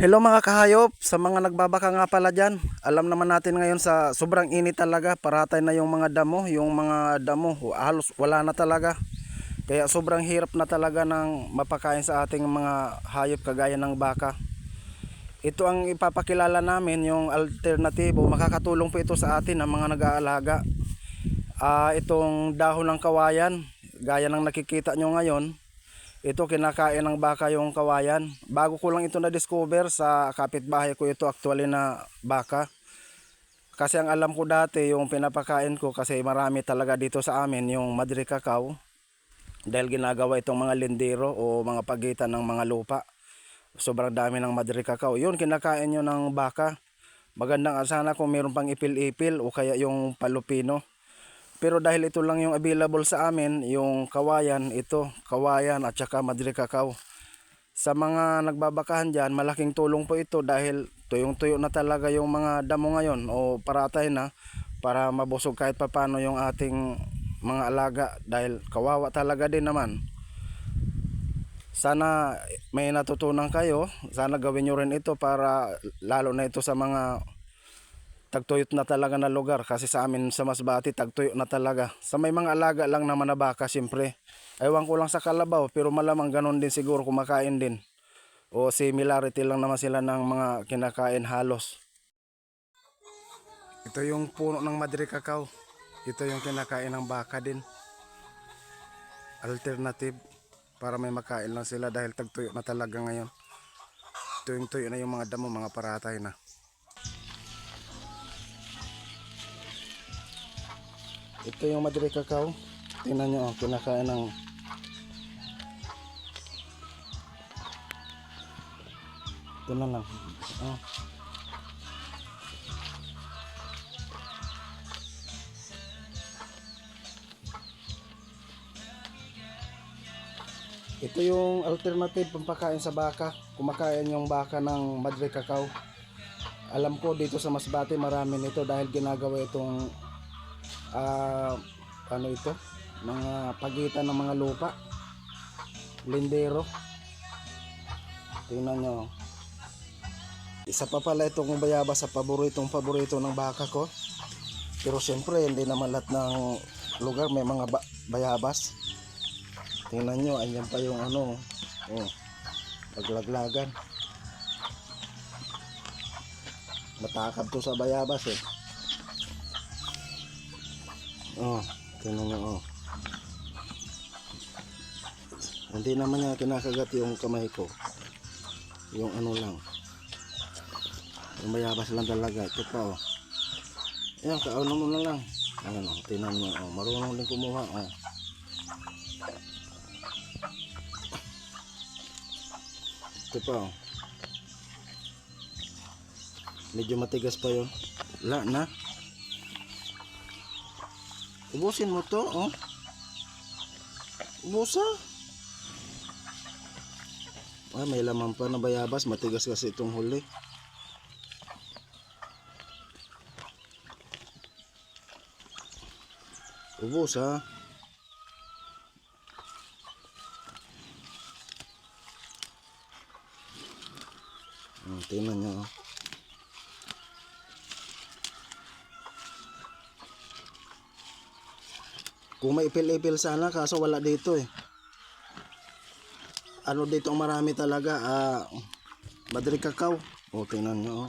Hello mga kahayop, sa mga nagbabaka nga pala dyan. Alam naman natin ngayon sa sobrang init talaga, paratay na yung mga damo, halos wala na talaga. Kaya sobrang hirap na talaga ng mapakain sa ating mga hayop kagaya ng baka. Ito ang ipapakilala namin, yung alternatibo, makakatulong po ito sa atin ng mga nag-aalaga. Itong dahon ng kawayan, gaya ng nakikita nyo ngayon. Ito kinakain ng baka yung kawayan. Bago ko lang ito na-discover, sa kapitbahay ko ito actually na baka. Kasi ang alam ko dati yung pinapakain ko, kasi marami talaga dito sa amin yung Madre Cacao. Dahil ginagawa itong mga lindero o mga pagitan ng mga lupa. Sobrang dami ng Madre Cacao. Yun kinakain nyo ng baka. Magandang sana kung mayroon pang ipil-ipil o kaya yung palupino. Pero dahil ito lang yung available sa amin, yung kawayan, kawayan at saka Madre Cacao. Sa mga nagbabakahan dyan, malaking tulong po ito dahil tuyong-tuyo na talaga yung mga damo ngayon o paratay na para mabusog kahit papano yung ating mga alaga dahil kawawa talaga din naman. Sana may natutunan kayo, sana gawin nyo rin ito para lalo na ito sa mga tagtuyot na talaga na lugar, kasi sa amin sa Masbate tagtuyot na talaga. Sa may mga alaga lang naman na baka, siyempre ewan ko lang sa kalabaw, pero malamang ganon din siguro, kumakain din o similarity lang naman sila ng mga kinakain halos. Ito yung puno ng Madre Cacao, ito yung kinakain ng baka din. Alternative para may makain lang sila dahil tagtuyot na talaga ngayon. Tuyong-tuyo na yung mga damo, mga paratay na. Ito yung Madre Cacao. Tingnan nyo, kinakain ng ito na lang. Ito yung alternative pampakain sa baka. Kumakain yung baka ng Madre Cacao. Alam ko dito sa Masbate marami nito dahil ginagawa itong ano ito, mga pagitan ng mga lupa, lindero. Tingnan nyo, isa pa pala itong bayabas sa paborito ng baka ko. Pero syempre hindi naman lahat ng lugar may mga bayabas. Tingnan nyo, ayan pa yung ano, paglaglagan. Matakab to sa bayabas eh. Tingnan nyo, hindi naman niya kinakagat yung kamay ko, yung ano lang, yung bayabas lang talaga. Ito pa ayan, kaunan mo na lang. Tingnan mo, marunong din kumuha. Ito pa medyo matigas pa yun. Wala na, ubusin mo to, ubusa. May laman pa na bayabas, matigas kasi itong huli. Ubus ha. Tingnan nyo. Kung may ipil-ipil sana, kaso wala dito eh. Ano dito ang marami talaga, Madre Cacao. Tingnan nyo.